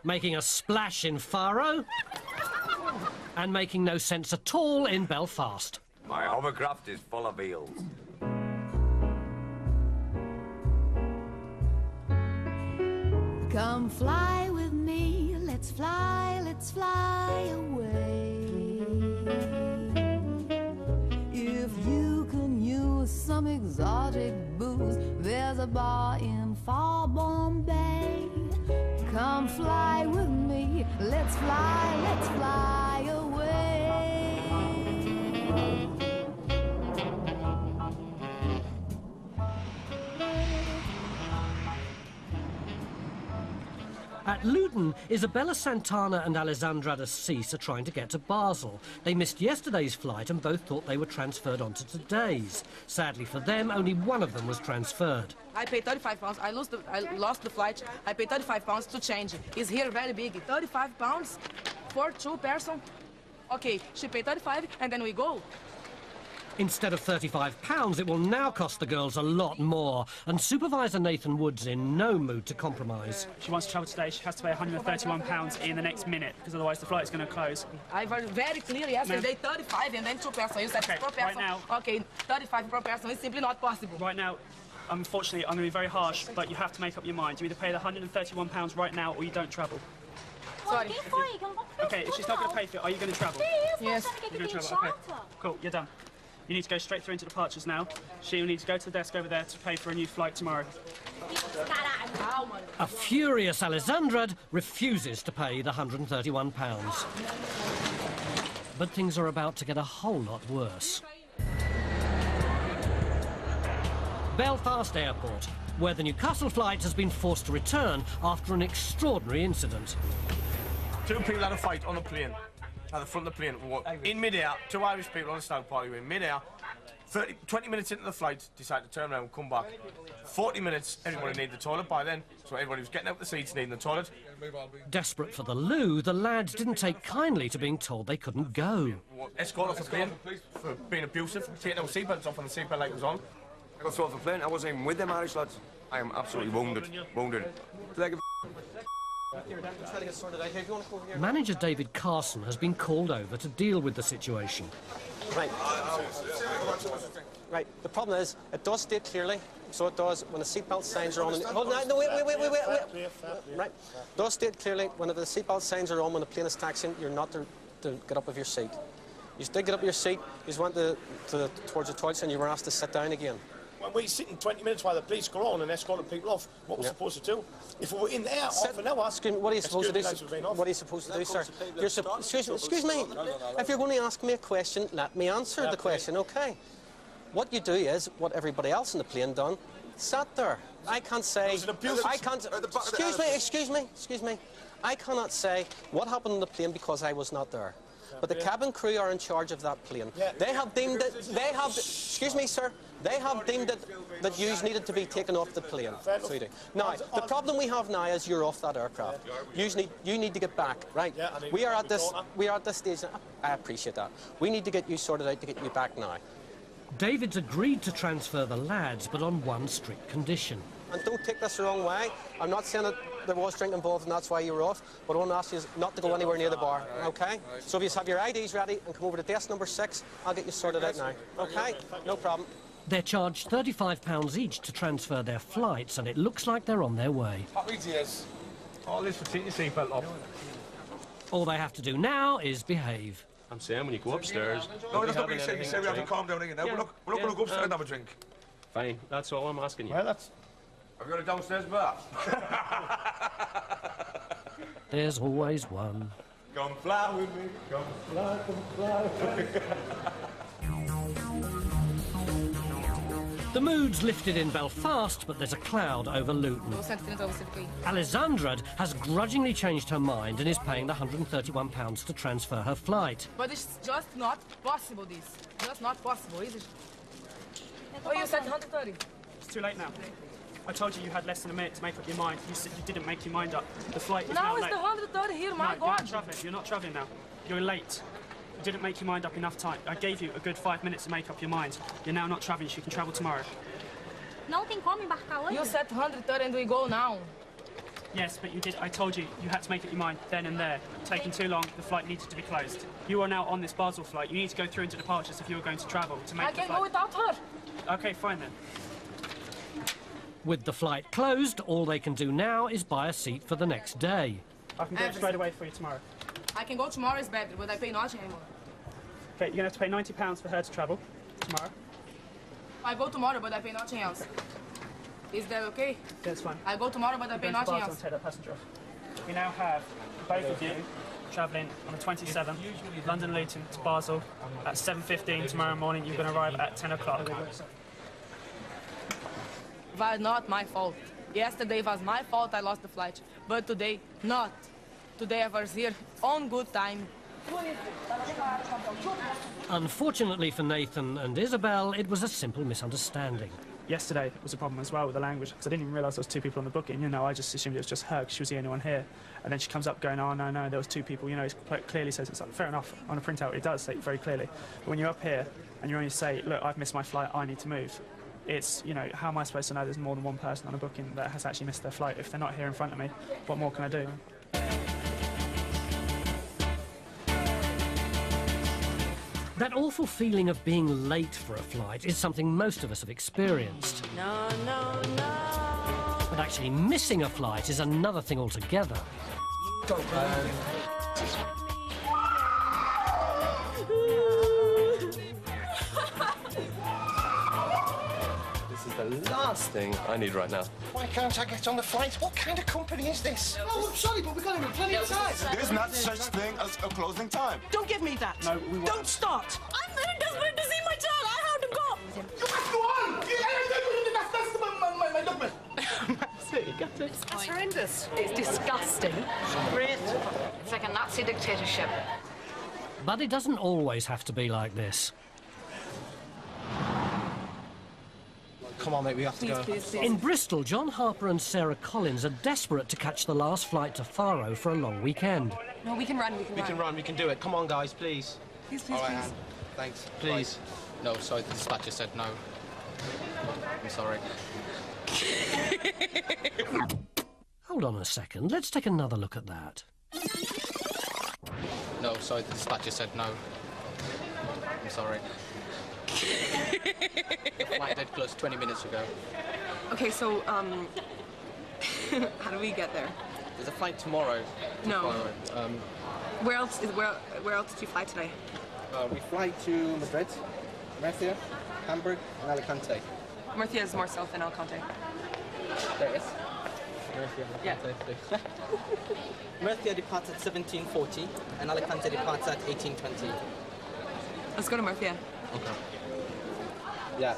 making a splash in Faro, and making no sense at all in Belfast. My hovercraft is full of eels. Come fly with me, let's fly away. If you can use some exotic booze, there's a bar in far Bombay. Come fly with me, let's fly away. At Luton, Isabella Santana and Alessandra de Cis are trying to get to Basel. They missed yesterday's flight and both thought they were transferred onto today's. Sadly for them, only one of them was transferred. I paid £35. I lost the flight. I paid £35 to change. It's here very big. £35 for two person. Okay, she paid 35 and then we go. Instead of £35, it will now cost the girls a lot more, and Supervisor Nathan Wood's in no mood to compromise. She wants to travel today, she has to pay £131 in the next minute, because otherwise the flight's going to close. I was very clear yesterday, 35 and then two person. You said okay, per person. Right now, okay, 35 per person is simply not possible. Right now, unfortunately, I'm going to be very harsh, but you have to make up your mind. You either pay the £131 right now or you don't travel. Sorry. Okay, if she's not going to pay for it, are you going to travel? Yes. You're going to travel, okay. Cool, you're done. You need to go straight through into departures now. She will need to go to the desk over there to pay for a new flight tomorrow. A furious Alessandra refuses to pay the £131. But things are about to get a whole lot worse. Belfast Airport, where the Newcastle flight has been forced to return after an extraordinary incident. Two people had a fight on the plane. At the front of the plane, in mid-air, two Irish people on a stag party were in mid-air. 20 minutes into the flight, decided to turn around and come back. 40 minutes, everybody needed the toilet by then, so everybody was getting out the seats needing the toilet. Desperate for the loo, the lads didn't take kindly to being told they couldn't go. Escort off the plane for being abusive, taking our seatbelts off when the seatbelt light was on. I got thrown off the plane. I wasn't even with them Irish lads. I am absolutely wounded. Like a Manager David Carson has been called over to deal with the situation. Right, the problem is, it does state clearly, so it does, when the seatbelt signs are on... Wait. Right, it does state clearly, when the seatbelt signs are on when the plane is taxiing, you're not to get up of your seat. You did get up your seat, you went towards the toilets and you were asked to sit down again. When we sit in 20 minutes while the police go on and escorting people off, what we're supposed to do? If we were in there half an hour... Excuse me, what are you supposed to do? What are you supposed to do, sir? Excuse me. If you're going to ask me a question, let me answer the question, OK? What you do is what everybody else in the plane done. Sat there. I can't say... I can't... Excuse me. I cannot say what happened on the plane because I was not there. But the cabin crew are in charge of that plane. They have deemed it... Excuse me, sir. They have deemed it that you needed to be taken off the plane. So you do. Now, the problem we have now is you're off that aircraft. You need to get back, right? We are at this stage. I appreciate that. We need to get you sorted out to get you back now. David's agreed to transfer the lads, but on one strict condition. And don't take this the wrong way. I'm not saying that there was drink involved and that's why you were off, but I want to ask you is not to go anywhere near the bar, OK? So if you have your IDs ready and come over to desk number 6, I'll get you sorted out now, OK? No problem. They're charged £35 each to transfer their flights, and it looks like they're on their way. Happy days. All this for taking your seatbelt off. All they have to do now is behave. I'm saying when you go upstairs... No, that's not what you say. You say we have to calm down again. We're not going to go upstairs and have a drink. Fine, that's all I'm asking you. Well, that's... Have you got a downstairs bar? There's always one. Come fly with me, come fly with me. The mood's lifted in Belfast, but there's a cloud over Luton. Alessandra has grudgingly changed her mind and is paying the £131 to transfer her flight. But it's just not possible, this. Just not possible, is it? Oh, you said 130. It's too late now. I told you you had less than a minute to make up your mind. You said you didn't make your mind up. The flight is now late. Now it's the 130 here, my God. You're not travelling now. You're late. You didn't make your mind up enough time. I gave you a good 5 minutes to make up your mind. You're now not travelling, so you can travel tomorrow. Não tem como embarcar hoje? You said 130 and we go now. Yes, but you did. I told you, you had to make up your mind then and there. Taking too long, the flight needed to be closed. You are now on this Basel flight. You need to go through into departures if you were going to travel to make I the can flight. go without her. Okay, fine then. With the flight closed, all they can do now is buy a seat for the next day. I can go straight away for you tomorrow. I can go tomorrow is better, but I pay nothing anymore. Okay, you're going to have to pay £90 for her to travel tomorrow. I go tomorrow, but I pay nothing else. Is that okay? That's fine. I go tomorrow, but I pay nothing else. Take that passenger off. We now have both of you travelling on the 27th, London Luton to Basel at 7:15 tomorrow morning. You're going to arrive at 10 o'clock. Was not my fault. Yesterday was my fault, I lost the flight. But today, not. Today I was here on good time. Unfortunately for Nathan and Isabel, it was a simple misunderstanding. Yesterday was a problem as well with the language, because I didn't even realise there was two people on the booking. You know, I just assumed it was just her because she was the only one here. And then she comes up going, oh, no, there was two people. You know, it quite clearly says it's like, fair enough. On a printout, it does say it very clearly. But when you're up here and you only say, look, I've missed my flight, I need to move. It's, you know, how am I supposed to know there's more than one person on a booking that has actually missed their flight? If they're not here in front of me, what more can I do? That awful feeling of being late for a flight is something most of us have experienced. No. But actually missing a flight is another thing altogether. This is the last thing I need right now. Why can't I get on the flight? What kind of company is this? Oh, I'm sorry, but we've got plenty of time. There's not such thing as a closing time. Don't give me that. No, we won't. Don't start. I'm very desperate to see my child. I have to go. You must go on. That's my document. That's horrendous. It's disgusting. Great. It's like a Nazi dictatorship. But it doesn't always have to be like this. Come on, mate, we have to go. Please. In Bristol, John Harper and Sarah Collins are desperate to catch the last flight to Faro for a long weekend. No, we can run. We can run, we can do it. Come on, guys, please. Please. All right, Anne. Thanks. Please. No, sorry, the dispatcher said no. I'm sorry. Hold on a second, let's take another look at that. No, sorry, the dispatcher said no. I'm sorry. Flight did close 20 minutes ago. Okay, so, how do we get there? There's a flight tomorrow. No. Tomorrow. Where else did you fly today? We fly to Madrid, Murcia, Hamburg, and Alicante. Murcia is more south than Alicante. There it is. Murcia, Alicante. Yeah. Murcia departs at 17:40, and Alicante departs at 18:20. Let's go to Murcia. Okay. Yeah.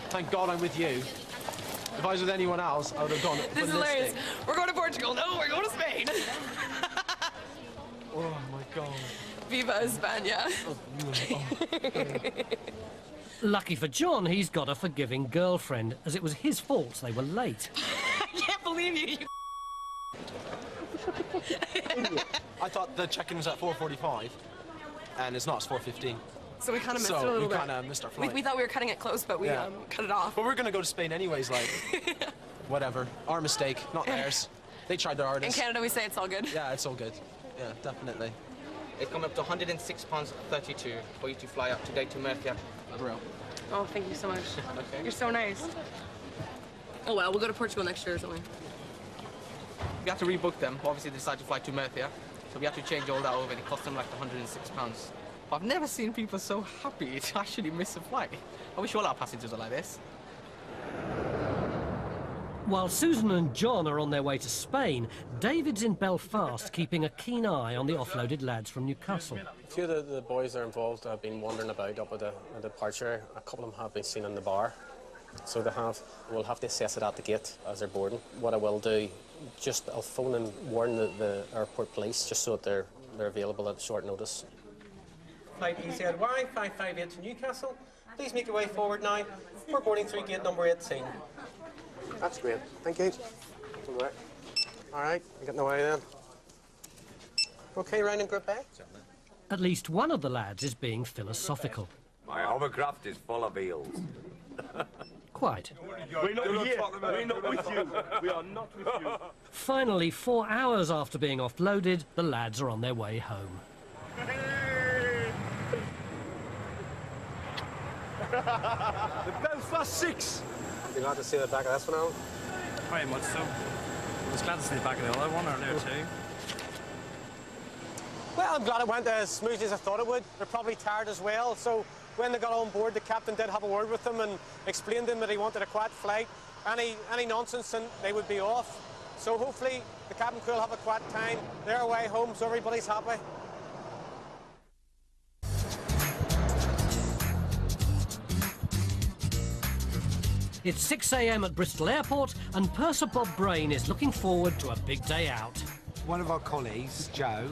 Thank God I'm with you. If I was with anyone else, I would have gone This is hilarious. We're going to Portugal. No, we're going to Spain. Oh, my God. Viva España. Lucky for John, he's got a forgiving girlfriend, as it was his fault they were late. I can't believe you. I thought the check-in was at 4:45, and it's not, it's 4:15. So we kind of missed it a So little we bit. kind of missed our flight. We thought we were cutting it close, but we Yeah. cut it off. But we're going to go to Spain anyways, like, whatever. Our mistake, not theirs. They tried their In hardest. Canada, we say it's all good. Yeah, it's all good. Yeah, definitely. It come up to £106.32 for you to fly up today to Murcia. Bro. Oh, thank you so much. Okay. You're so nice. Oh, well, we'll go to Portugal next year or something. We had to rebook them. Obviously, they decided to fly to Murcia, so we had to change all that over, and it cost them like £106. But I've never seen people so happy to actually miss a flight. I wish all our passengers are like this. While Susan and John are on their way to Spain, David's in Belfast keeping a keen eye on the offloaded lads from Newcastle. A few of the boys that are involved have been wandering about up at the departure. A couple of them have been seen in the bar. So we'll have to assess it at the gate as they're boarding. What I will do, I'll phone and warn the airport police just so that they're available at short notice. Flight Easyjet Y558 to Newcastle. Please make your way forward now. We're boarding through gate number 18. That's great. Thank you. All right, you're getting away then. Okay, round in group A. At least one of the lads is being philosophical. My hovercraft is full of eels. quite. We're not here. We're not with you. We are not with you. Finally, 4 hours after being offloaded, the lads are on their way home. The Belfast 6. You glad to see the back of this one, Alan? Very much so. I was glad to see the back of the other one earlier too. Well, I'm glad it went as smoothly as I thought it would. They're probably tired as well, so when they got on board, the captain did have a word with them and explained to them that he wanted a quiet flight. Any nonsense and they would be off. So hopefully the cabin crew will have a quiet time. They're away home, so everybody's happy. It's 6 a.m. at Bristol Airport, and Purser Bob Brain is looking forward to a big day out. One of our colleagues, Jo,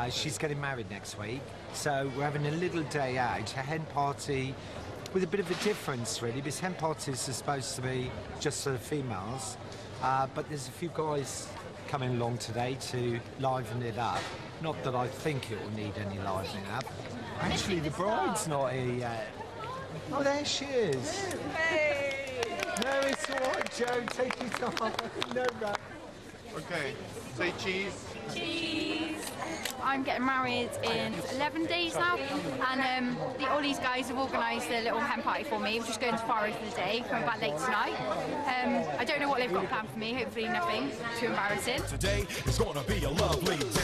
she's getting married next week, so we're having a little day out, a hen party with a bit of a difference, really, because hen parties are supposed to be just for the females, but there's a few guys coming along today to liven it up. Not that I think it will need any livening up. Actually, the bride's not here yet. Oh, there she is. Hey! No, it's all right, Jo. Take your time. No, no. Okay. Say cheese. Cheese. I'm getting married in 11 days now, and all these guys have organised a little hen party for me. We're just going to Faro for the day, coming back late tonight. I don't know what they've got planned for me. Hopefully nothing too embarrassing. Today is going to be a lovely day.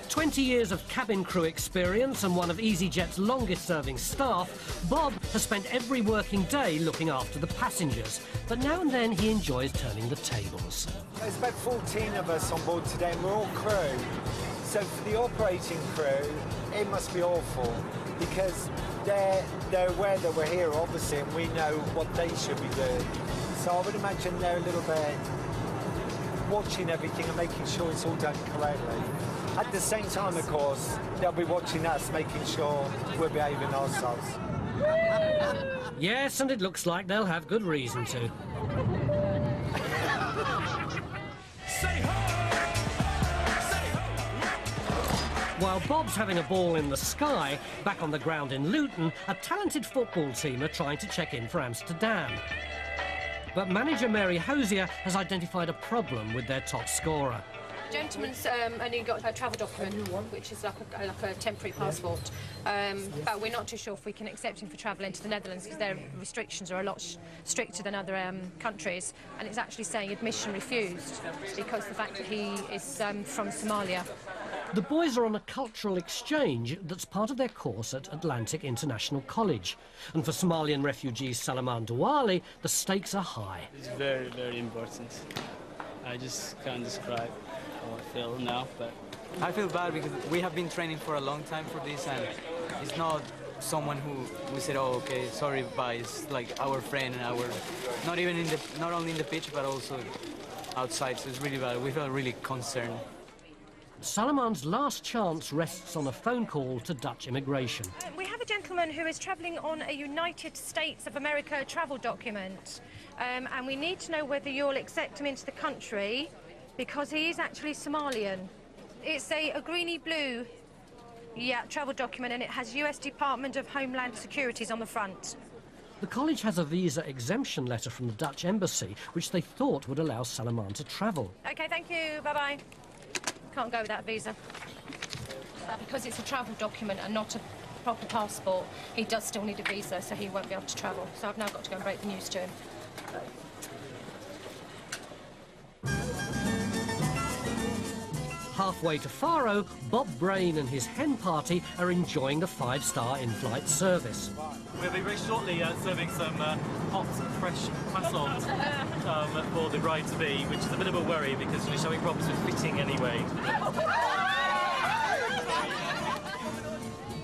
20 years of cabin crew experience and one of Easyjet's longest-serving staff, Bob has spent every working day looking after the passengers, but now and then he enjoys turning the tables. There's about 14 of us on board today, and we're all crew. So for the operating crew, it must be awful, because they're aware that we're here, obviously, and we know what they should be doing. So I would imagine they're a little bit watching everything and making sure it's all done correctly. At the same time, of course, they'll be watching us, making sure we're behaving ourselves. Yes, and it looks like they'll have good reason to. While Bob's having a ball in the sky, back on the ground in Luton, a talented football team are trying to check in for Amsterdam. But manager Mary Hosier has identified a problem with their top scorer. Gentleman's only got a travel document, which is like a temporary passport. But we're not too sure if we can accept him for travel into the Netherlands because their restrictions are a lot stricter than other countries. And it's actually saying admission refused because the fact that he is from Somalia. The boys are on a cultural exchange that's part of their course at Atlantic International College. And for Somalian refugee Salaman Douali, the stakes are high. It's very, very important. I just can't describe how I feel now, but... I feel bad because we have been training for a long time for this, and it's not someone who we said, oh, okay, sorry, bye. It's like our friend and our... Not only in the pitch, but also outside, so it's really bad. We feel really concerned. Salaman's last chance rests on a phone call to Dutch immigration. We have a gentleman who is travelling on a United States of America travel document. And we need to know whether you'll accept him into the country because he is actually Somalian. It's a greeny blue, travel document, and it has US Department of Homeland Securities on the front. The college has a visa exemption letter from the Dutch embassy, which they thought would allow Salaman to travel. OK, thank you. Bye-bye. Can't go without a visa. Because it's a travel document and not a proper passport, he does still need a visa, so he won't be able to travel. So I've now got to go and break the news to him. Halfway to Faro, Bob Brain and his hen party are enjoying the 5-star in-flight service. We'll be very shortly serving some hot, fresh croissants for the bride-to-be, which is a bit of a worry because she's having problems with fitting anyway.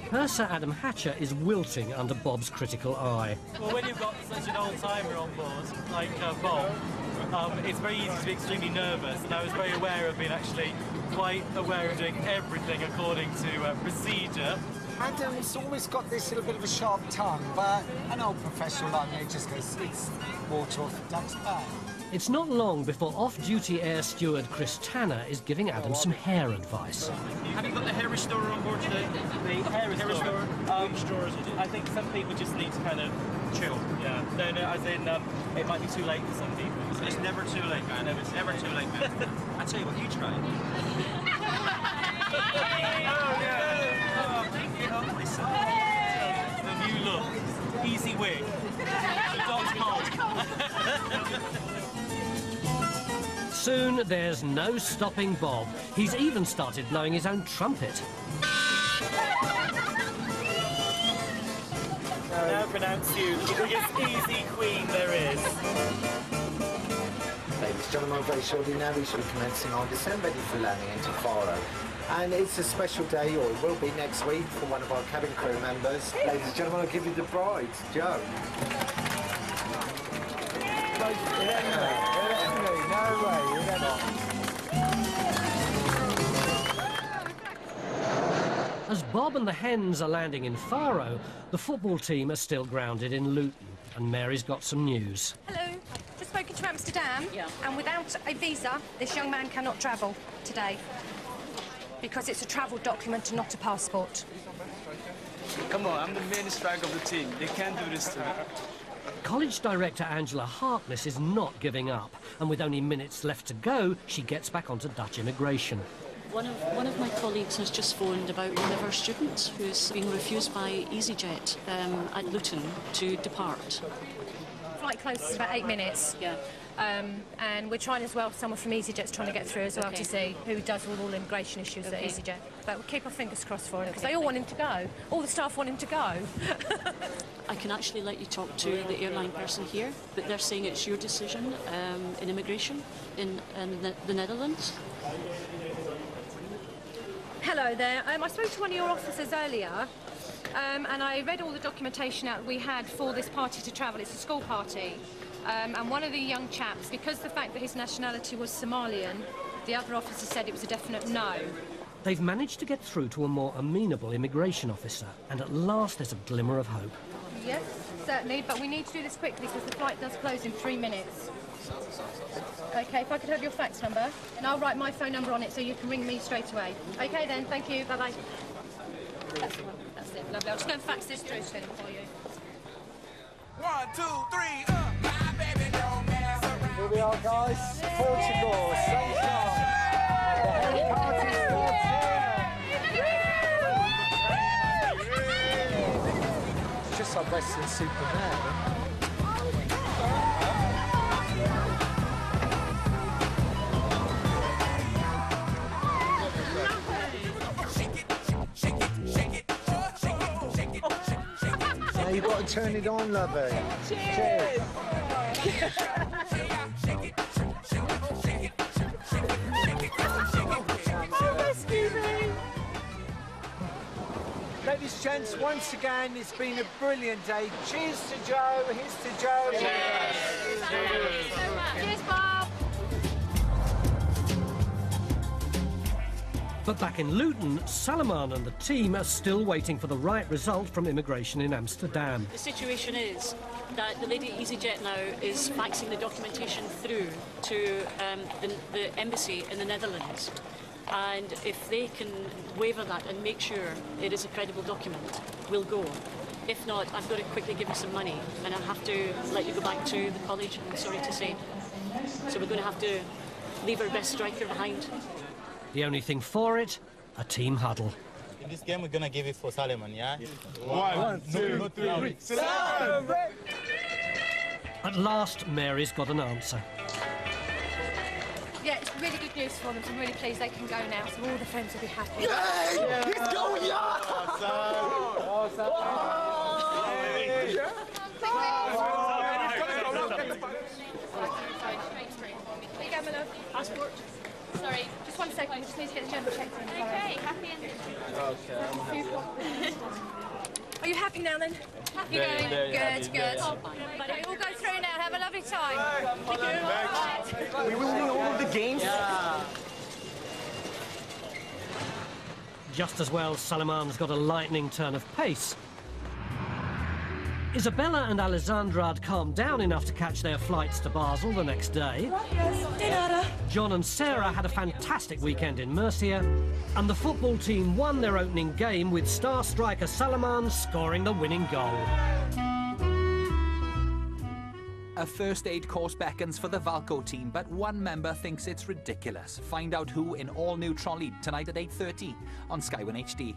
Purser Adam Hatcher is wilting under Bob's critical eye. Well, when you've got such an old-timer on board, like Bob, it's very easy to be extremely nervous, and I was very aware of being actually quite aware of doing everything according to procedure. Adam's always got this little bit of a sharp tongue, but an old professional like me just goes, it's water off the duck's back. It's not long before off-duty air steward Chris Tanner is giving Adam some hair advice. Have you got the hair restorer on board today? The hair restorer? I think some people just need to kind of chill. Yeah. No, as in, it might be too late for some people. It's never too late, man. No, it's never too late, man. I tell you what, you try it. The new look. Easy wig. The dog's cold. Soon there's no stopping Bob. He's even started blowing his own trumpet. Now pronounce you the biggest easy queen there is. Ladies and gentlemen, very shortly now we shall be commencing our descent ready for landing into Faro. And it's a special day, or it will be next week, for one of our cabin crew members. Ladies and gentlemen, I'll give you the bride, Joe. As Bob and the hens are landing in Faro, the football team are still grounded in Luton, and Mary's got some news. Hello, just spoken to Amsterdam, and without a visa, this young man cannot travel today because it's a travel document and not a passport. Come on, I'm the main striker of the team. They can't do this to me. College director Angela Harkness is not giving up, and with only minutes left to go, she gets back onto Dutch immigration. One of my colleagues has just phoned about one of our students who's been refused by Easyjet at Luton to depart. Flight closes about 8 minutes. Yeah. And we're trying as well, someone from EasyJet's trying to get through as well to see who does with all immigration issues at EasyJet. But we'll keep our fingers crossed for him, because they all want him to go. All the staff want him to go. I can actually let you talk to the airline person here, but they're saying it's your decision in immigration in the Netherlands. Hello there. I spoke to one of your officers earlier, and I read all the documentation out we had for this party to travel. It's a school party. And one of the young chaps, because the fact that his nationality was Somalian, the other officer said it was a definite no. They've managed to get through to a more amenable immigration officer, and at last there's a glimmer of hope. Yes, certainly, but we need to do this quickly because the flight does close in 3 minutes. OK, if I could have your fax number, and I'll write my phone number on it so you can ring me straight away. OK then, thank you, bye-bye. That's the one, that's it, lovely. I'll just go and fax this through to him for you. 1, 2, 3, up. My baby don't mess around. Here we are, guys. Portugal, sunshine. The whole party's still here. It's just like Western Superman. Now you've got to turn it on, lovey. Cheers. Ladies and gents, once again, it's been a brilliant day. Cheers to Joe. Here's to Joe. Cheers. Cheers, Bob. But back in Luton, Salomon and the team are still waiting for the right result from immigration in Amsterdam. The situation is that the lady at Easyjet now is faxing the documentation through to the embassy in the Netherlands. And if they can waiver that and make sure it is a credible document, we'll go. If not, I've got to quickly give you some money and I'll have to let you go back to the college, I'm sorry to say. So we're going to have to leave our best striker behind. The only thing for it, a team huddle. In this game, we're going to give it for Salomon, yeah? 1, 2, 3. Salomon! At last, Mary's got an answer. Yeah, it's really good news for them. So I'm really pleased they can go now, so all the friends will be happy. Yay! He's going, yeah! Passport. Sorry, just 1 second. We just need to get the general checked in. Okay, happy ending. Okay. Are you happy now then? Happy going? Good. Okay, all go through now. Have a lovely time. Thank you. We will win all of the games. Yeah. Just as well, Salomon's got a lightning turn of pace. Isabella and Alessandra had calmed down enough to catch their flights to Basel the next day. John and Sarah had a fantastic weekend in Murcia, and the football team won their opening game with star striker Salaman scoring the winning goal. A first aid course beckons for the Valco team, but one member thinks it's ridiculous. Find out who in all new Trolley tonight at 8:30 on Sky 1 HD.